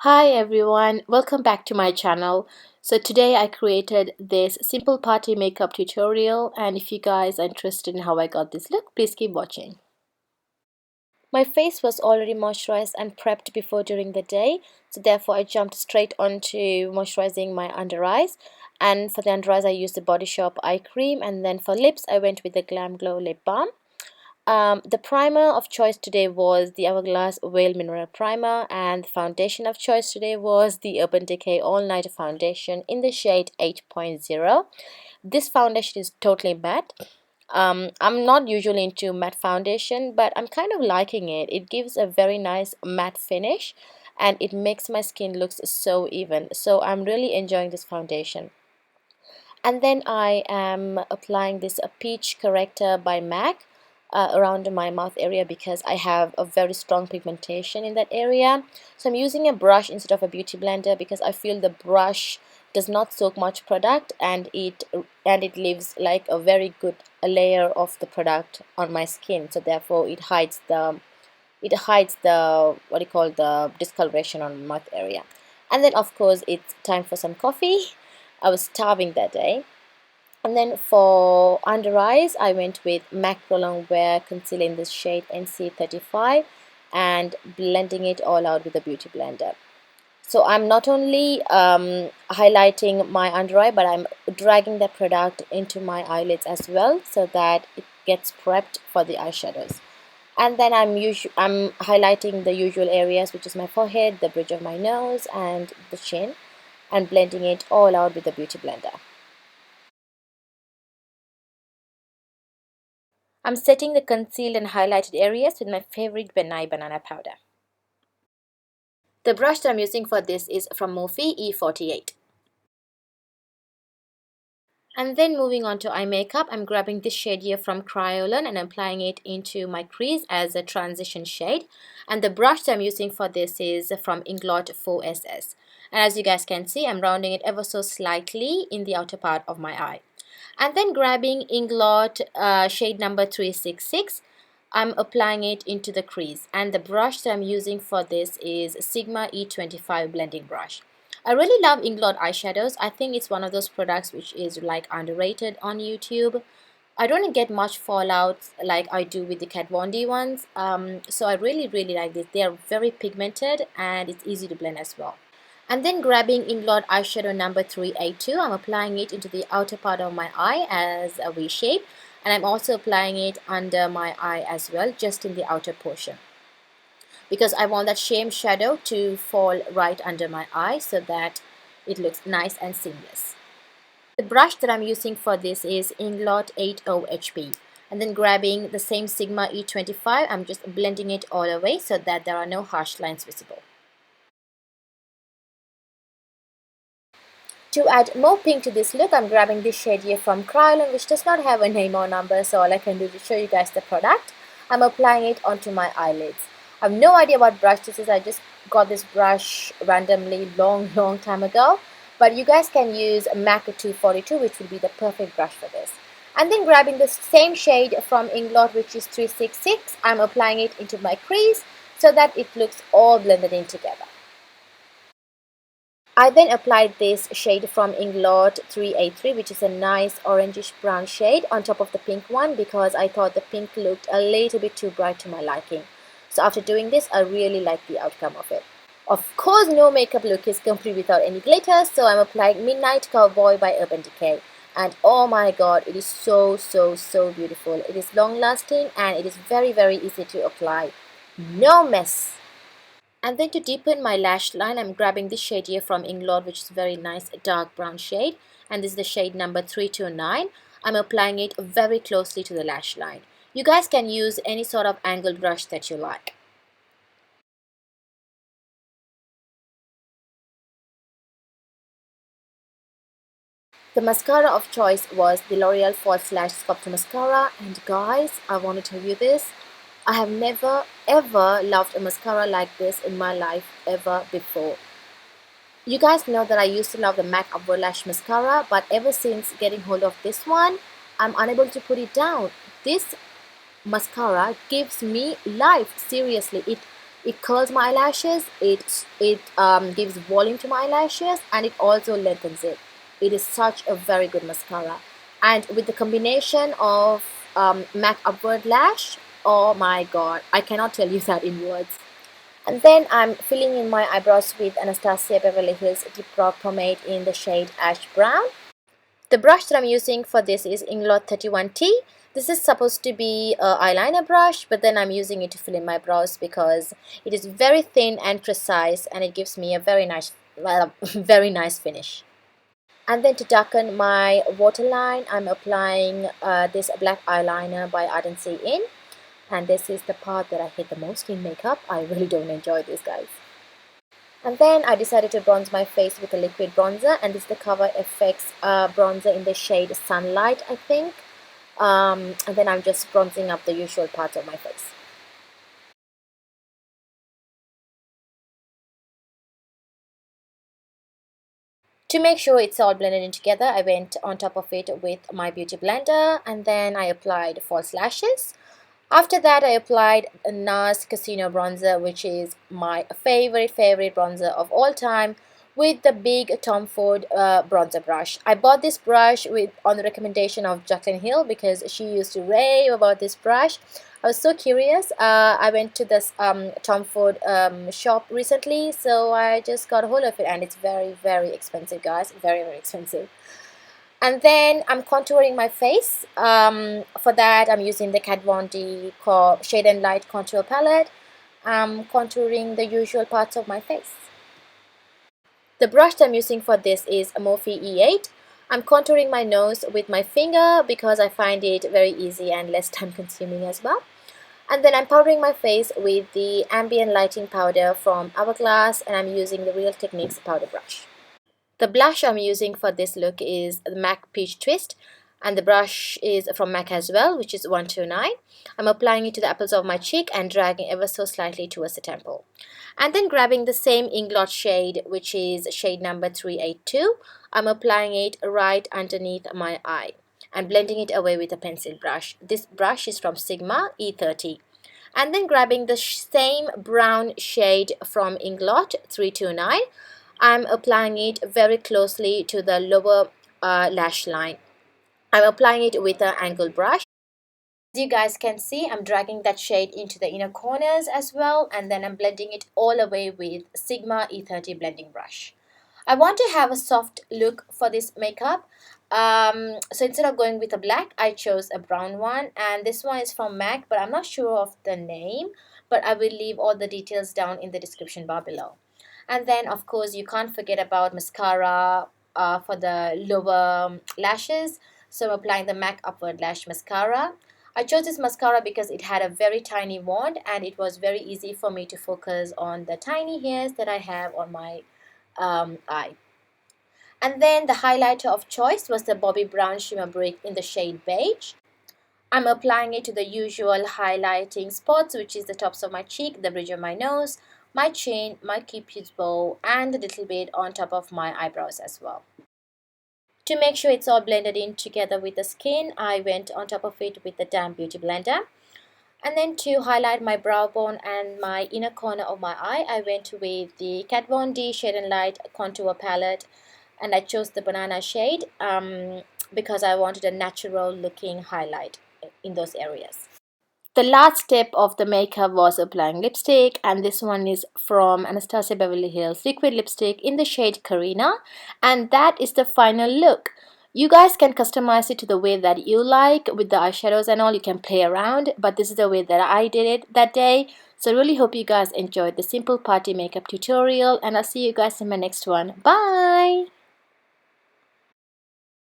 Hi everyone, welcome back to my channel. So today I created this simple party makeup tutorial, and if you guys are interested in how I got this look, please keep watching. My face was already moisturized and prepped before during the day, so therefore I jumped straight onto moisturizing my under eyes. And for the under eyes I used the Body Shop eye cream, and then for lips I went with the Glam Glow lip balm. The primer of choice today was the Hourglass Veil Mineral Primer, and the foundation of choice today was the Urban Decay All Night Foundation in the shade 8.0. This foundation is totally matte. I'm not usually into matte foundation, but I'm kind of liking it. It gives a very nice matte finish and it makes my skin looks so even. So I'm really enjoying this foundation. And then I am applying this peach corrector by MAC around my mouth area because I have a very strong pigmentation in that area. So I'm using a brush instead of a beauty blender because I feel the brush does not soak much product, and it leaves like a very good layer of the product on my skin, so therefore it hides the what do you call, the discoloration on my mouth area. And then of course it's time for some coffee. I was starving that day. And then for under eyes, I went with MAC Prolonger concealer in this shade NC35 and blending it all out with a beauty blender. So I'm not only highlighting my under eye, but I'm dragging the product into my eyelids as well so that it gets prepped for the eyeshadows. And then I'm highlighting the usual areas, which is my forehead, the bridge of my nose, and the chin, and blending it all out with the beauty blender. I'm setting the concealed and highlighted areas with my favorite Benai banana powder. The brush that I'm using for this is from Morphe E48. And then moving on to eye makeup, I'm grabbing this shade here from Kryolan and applying it into my crease as a transition shade. And the brush that I'm using for this is from Ingot 4SS. And as you guys can see, I'm rounding it ever so slightly in the outer part of my eye. And then grabbing Ingot shade number 366, I'm applying it into the crease. And the brush that I'm using for this is Sigma E25 blending brush. I really love Inglot eyeshadows. I think it's one of those products which is like underrated on YouTube. I don't get much fallout like I do with the Kat Von D ones. So I really like this. They are very pigmented and it's easy to blend as well. And then grabbing Inglot eyeshadow number 382, I'm applying it into the outer part of my eye as a V shape. And I'm also applying it under my eye as well, just in the outer portion, because I want that shame shadow to fall right under my eye so that it looks nice and seamless. The brush that I'm using for this is Inglot 80HP, and then grabbing the same Sigma E25, I'm just blending it all away so that there are no harsh lines visible. To add more pink to this look, I'm grabbing this shade here from Kryolan, which does not have a name or number, so all I can do is show you guys the product. I'm applying it onto my eyelids. I have no idea what brush this is. I just got this brush randomly long time ago. But you guys can use MAC 242, which will be the perfect brush for this. And then grabbing the same shade from Inglot, which is 366, I'm applying it into my crease so that it looks all blended in together. I then applied this shade from Inglot 383, which is a nice orangish brown shade, on top of the pink one because I thought the pink looked a little bit too bright to my liking. So after doing this, I really like the outcome of it. Of course, no makeup look is complete without any glitter, so I'm applying Midnight Cowboy by Urban Decay. And oh my god, it is so beautiful. It is long lasting and it is very easy to apply. No mess. And then to deepen my lash line, I'm grabbing this shade here from Inglot, which is a very nice dark brown shade. And this is the shade number 329. I'm applying it very closely to the lash line. You guys can use any sort of angled brush that you like. The mascara of choice was the L'Oreal False Lash Sculptor Mascara. And guys, I want to tell you this. I have never ever loved a mascara like this in my life ever before. You guys know that I used to love the MAC Upward Lash Mascara, but ever since getting hold of this one, I'm unable to put it down. This mascara gives me life. Seriously, it It curls my eyelashes, it gives volume to my eyelashes, and it also lengthens it. It is such a very good mascara. And with the combination of MAC Upward Lash, oh my god, I cannot tell you that in words. And then I'm filling in my eyebrows with Anastasia Beverly Hills Deep Brow Pomade in the shade Ash Brown. The brush that I'm using for this is Ingot 31T. This is supposed to be an eyeliner brush, but then I'm using it to fill in my brows because it is very thin and precise, and it gives me a very nice, well, very nice finish. And then to darken my waterline, I'm applying this black eyeliner by Ardency Inn. And this is the part that I hate the most in makeup. I really don't enjoy this, guys. And then I decided to bronze my face with a liquid bronzer, and this is the Cover FX bronzer in the shade Sunlight, I think. And then I'm just bronzing up the usual parts of my face. To make sure it's all blended in together, I went on top of it with my beauty blender, and then I applied false lashes. After that, I applied a NARS Casino Bronzer, which is my favorite bronzer of all time, with the big Tom Ford bronzer brush. I bought this brush on the recommendation of Jacqueline Hill because she used to rave about this brush. I was so curious. I went to this Tom Ford shop recently, so I just got a hold of it, and it's very expensive, guys. Very expensive. And then I'm contouring my face. For that, I'm using the Kat Von D Shade and Light Contour Palette. I'm contouring the usual parts of my face. The brush I'm using for this is a Morphe E8. I'm contouring my nose with my finger because I find it very easy and less time consuming as well. And then I'm powdering my face with the ambient lighting powder from Hourglass, and I'm using the Real Techniques powder brush. The blush I'm using for this look is the MAC Peach Twist, and the brush is from MAC as well, which is 129. I'm applying it to the apples of my cheek and dragging ever so slightly towards the temple. And then grabbing the same Ingot shade, which is shade number 382, I'm applying it right underneath my eye and blending it away with a pencil brush. This brush is from Sigma E30. And then grabbing the same brown shade from Ingot 329, I'm applying it very closely to the lower lash line. I'm applying it with an angle brush. As you guys can see, I'm dragging that shade into the inner corners as well, and then I'm blending it all away with Sigma E30 blending brush. I want to have a soft look for this makeup. So instead of going with a black, I chose a brown one, and this one is from MAC, but I'm not sure of the name, but I will leave all the details down in the description bar below. And then of course you can't forget about mascara for the lower lashes. So I'm applying the MAC Upward Lash Mascara. I chose this mascara because it had a very tiny wand, and it was very easy for me to focus on the tiny hairs that I have on my eye. And then the highlighter of choice was the Bobbi Brown Shimmer Brick in the shade Beige. I'm applying it to the usual highlighting spots, which is the tops of my cheek, the bridge of my nose, my chin, my cupid's bow, and a little bit on top of my eyebrows as well. To make sure it's all blended in together with the skin, I went on top of it with the damp beauty blender. And then to highlight my brow bone and my inner corner of my eye, I went with the Kat Von D Shade and Light Contour Palette, and I chose the banana shade because I wanted a natural looking highlight in those areas. The last step of the makeup was applying lipstick, and this one is from Anastasia Beverly Hills liquid lipstick in the shade Carina, and that is the final look. You guys can customize it to the way that you like with the eyeshadows and all. You can play around, but this is the way that I did it that day. So I really hope you guys enjoyed the simple party makeup tutorial, and I'll see you guys in my next one. Bye!